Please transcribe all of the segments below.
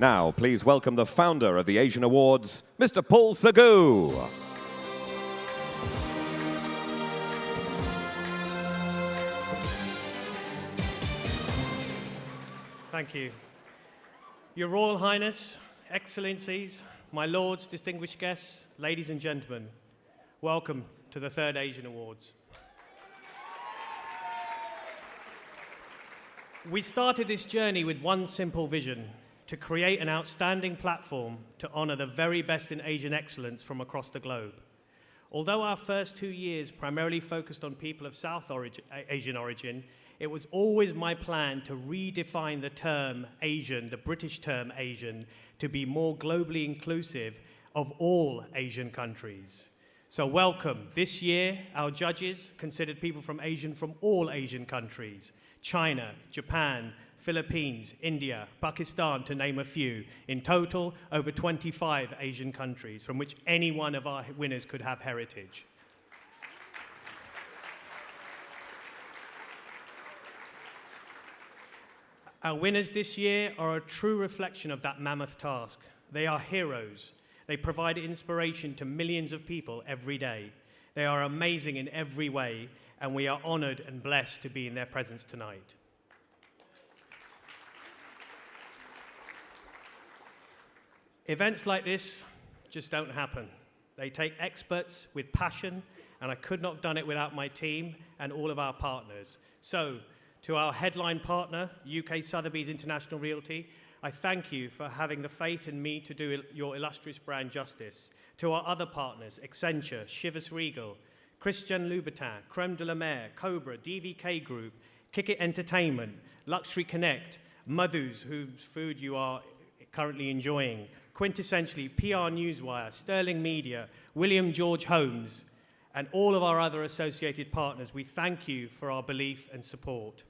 Now, please welcome the founder of the Asian Awards, Mr. Paul Sagoo. Thank you. Your Royal Highness, Excellencies, my lords, distinguished guests, ladies and gentlemen, welcome to the third Asian Awards. We started this journey with one simple vision: to create an outstanding platform to honor the very best in Asian excellence from across the globe. Although our first 2 years primarily focused on people of South Asian origin, it was always my plan to redefine the term Asian, the British term Asian, to be more globally inclusive of all Asian countries. So welcome. This year, our judges considered people from all Asian countries: China, Japan, Philippines, India, Pakistan, to name a few. In total, over 25 Asian countries from which any one of our winners could have heritage. Our winners this year are a true reflection of that mammoth task. They are heroes. They provide inspiration to millions of people every day. They are amazing in every way, and we are honored and blessed to be in their presence tonight. Events like this just don't happen. They take experts with passion, and I could not have done it without my team and all of our partners. So, to our headline partner, UK Sotheby's International Realty, I thank you for having the faith in me to do your illustrious brand justice. To our other partners, Accenture, Chivas Regal, Christian Louboutin, Creme de la Mer, Cobra, DVK Group, Kick It Entertainment, Luxury Connect, Madhu's, whose food you are currently enjoying, quintessentially PR Newswire, Sterling Media, William George Holmes, and all of our other associated partners, we thank you for our belief and support.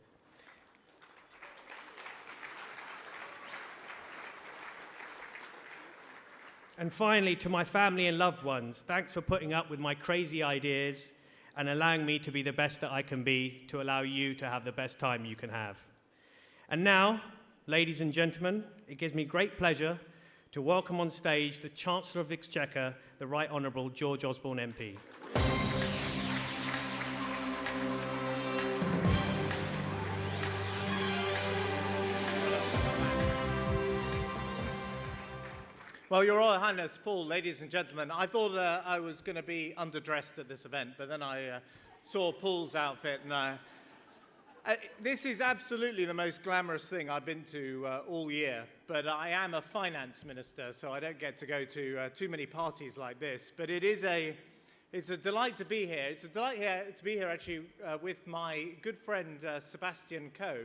And finally, to my family and loved ones, thanks for putting up with my crazy ideas and allowing me to be the best that I can be, to allow you to have the best time you can have. And now, ladies and gentlemen, it gives me great pleasure to welcome on stage the Chancellor of the Exchequer, the Right Honourable George Osbourne MP. Well, Your Royal Highness, Paul, ladies and gentlemen, I thought I was going to be underdressed at this event, but then I saw Paul's outfit, and this is absolutely the most glamorous thing I've been to all year, but I am a finance minister, so I don't get to go to too many parties like this. But it's a delight to be here. It's a delight to be here, actually, with my good friend Sebastian Coe,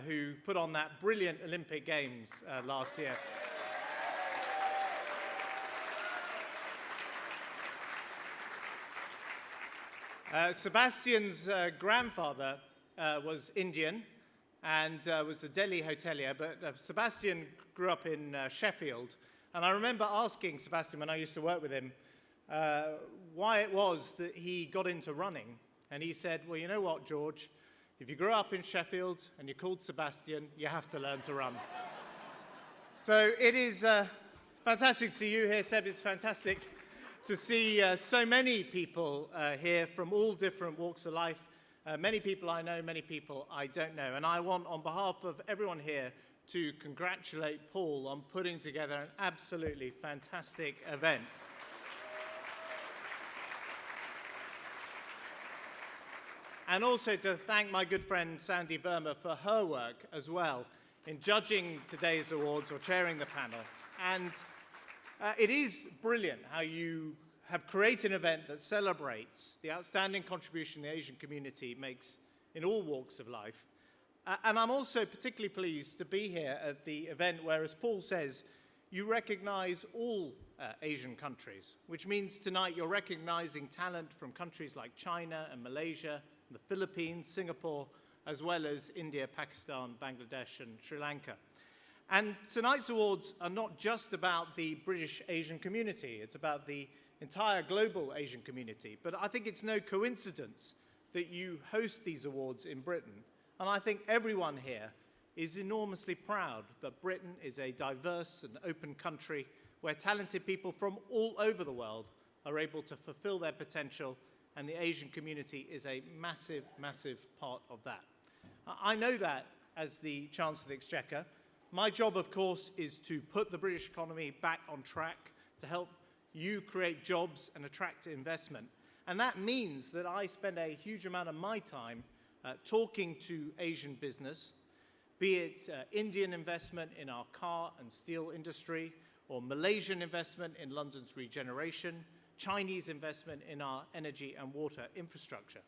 who put on that brilliant Olympic Games last year. Sebastian's grandfather was Indian and was a Delhi hotelier, but Sebastian grew up in Sheffield. And I remember asking Sebastian, when I used to work with him, why it was that he got into running. And he said, well, you know what, George? If you grew up in Sheffield and you're called Sebastian, you have to learn to run. So it is fantastic to see you here, Seb. It's fantastic to see so many people here from all different walks of life. Many people I know, many people I don't know. And I want, on behalf of everyone here, to congratulate Paul on putting together an absolutely fantastic event. And also to thank my good friend Sandy Verma for her work as well in judging today's awards or chairing the panel. And it is brilliant how you have created an event that celebrates the outstanding contribution the Asian community makes in all walks of life. And I'm also particularly pleased to be here at the event where, as Paul says, you recognize all Asian countries, which means tonight you're recognizing talent from countries like China and Malaysia, the Philippines, Singapore, as well as India, Pakistan, Bangladesh, and Sri Lanka. And tonight's awards are not just about the British Asian community, it's about the entire global Asian community. But I think it's no coincidence that you host these awards in Britain. And I think everyone here is enormously proud that Britain is a diverse and open country where talented people from all over the world are able to fulfill their potential, and the Asian community is a massive, massive part of that. I know that as the Chancellor of the Exchequer. My job, of course, is to put the British economy back on track, to help you create jobs and attract investment. And that means that I spend a huge amount of my time talking to Asian business, be it Indian investment in our car and steel industry, or Malaysian investment in London's regeneration, Chinese investment in our energy and water infrastructure.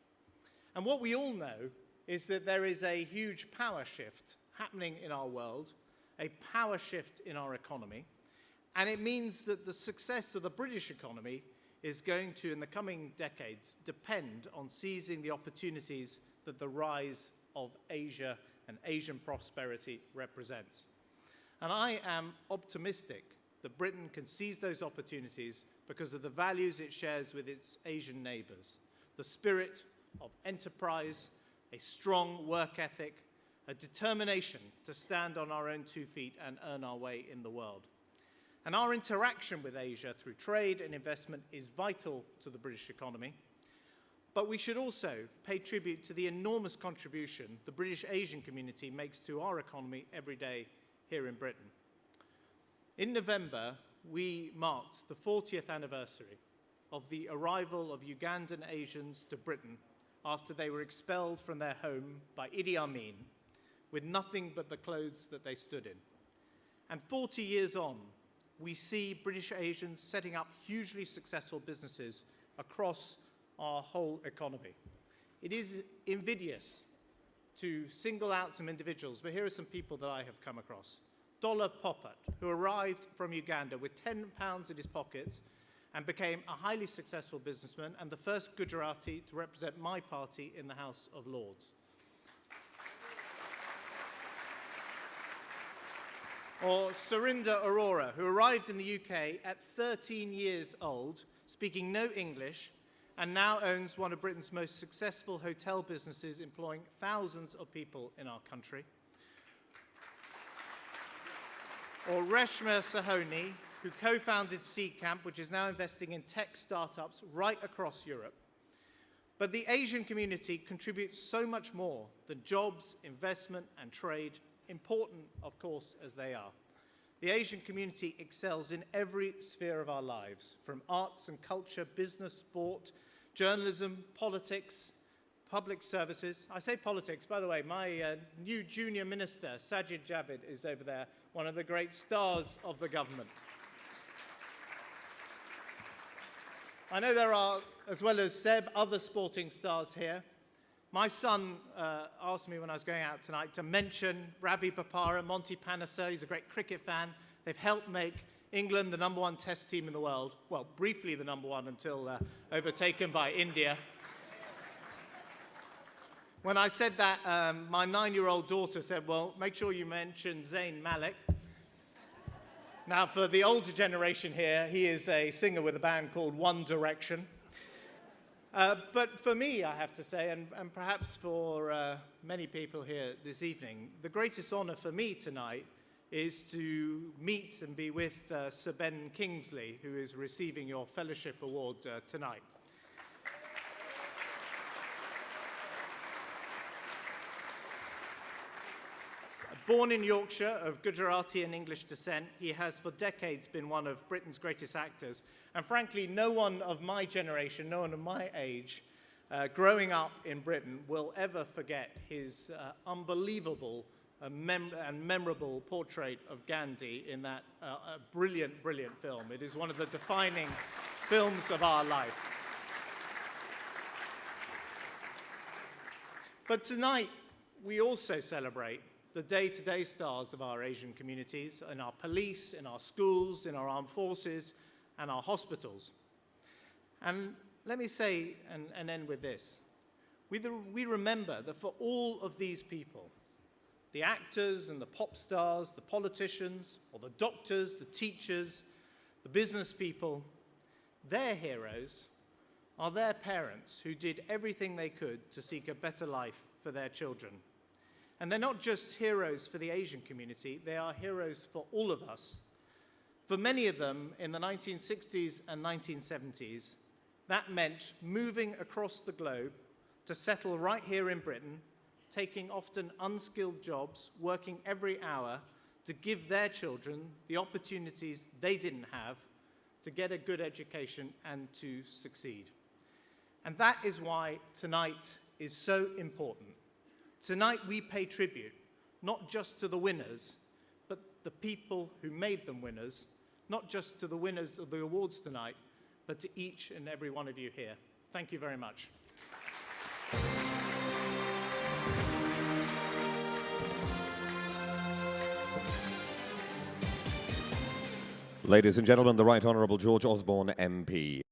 And what we all know is that there is a huge power shift happening in our world, a power shift in our economy, and it means that the success of the British economy is going to, in the coming decades, depend on seizing the opportunities that the rise of Asia and Asian prosperity represents. And I am optimistic that Britain can seize those opportunities because of the values it shares with its Asian neighbours, the spirit of enterprise, a strong work ethic, a determination to stand on our own 2 feet and earn our way in the world. And our interaction with Asia through trade and investment is vital to the British economy, but we should also pay tribute to the enormous contribution the British Asian community makes to our economy every day here in Britain. In November, we marked the 40th anniversary of the arrival of Ugandan Asians to Britain after they were expelled from their home by Idi Amin with nothing but the clothes that they stood in. And 40 years on, we see British Asians setting up hugely successful businesses across our whole economy. It is invidious to single out some individuals, but here are some people that I have come across. Dollar Popat, who arrived from Uganda with £10 in his pockets and became a highly successful businessman and the first Gujarati to represent my party in the House of Lords. Or Surinder Arora, who arrived in the UK at 13 years old, speaking no English, and now owns one of Britain's most successful hotel businesses, employing thousands of people in our country. Or Reshma Sahoni, who co-founded Seed Camp, which is now investing in tech startups right across Europe. But the Asian community contributes so much more than jobs, investment, and trade, important, of course, as they are. The Asian community excels in every sphere of our lives, from arts and culture, business, sport, journalism, politics, public services. I say politics, by the way, my new junior minister, Sajid Javid, is over there, one of the great stars of the government. I know there are, as well as Seb, other sporting stars here. My son asked me when I was going out tonight to mention Ravi Bopara, Monty Panasa. He's a great cricket fan. They've helped make England the #1 test team in the world. Well, briefly the #1 until overtaken by India. When I said that, my 9-year-old daughter said, well, make sure you mention Zayn Malik. Now, for the older generation here, he is a singer with a band called One Direction. But for me, I have to say, and perhaps for many people here this evening, the greatest honour for me tonight is to meet and be with Sir Ben Kingsley, who is receiving your Fellowship Award tonight. Born in Yorkshire, of Gujarati and English descent, he has for decades been one of Britain's greatest actors. And frankly, no one of my generation, no one of my age, growing up in Britain will ever forget his unbelievable and memorable portrait of Gandhi in that brilliant, brilliant film. It is one of the defining films of our life. But tonight, we also celebrate the day-to-day stars of our Asian communities, in our police, in our schools, in our armed forces, and our hospitals. And let me say, and end with this, we remember that for all of these people, the actors and the pop stars, the politicians, or the doctors, the teachers, the business people, their heroes are their parents who did everything they could to seek a better life for their children. And they're not just heroes for the Asian community, they are heroes for all of us. For many of them, in the 1960s and 1970s, that meant moving across the globe to settle right here in Britain, taking often unskilled jobs, working every hour to give their children the opportunities they didn't have to get a good education and to succeed. And that is why tonight is so important. Tonight we pay tribute, not just to the winners, but the people who made them winners, not just to the winners of the awards tonight, but to each and every one of you here. Thank you very much. Ladies and gentlemen, the Right Honourable George Osbourne MP.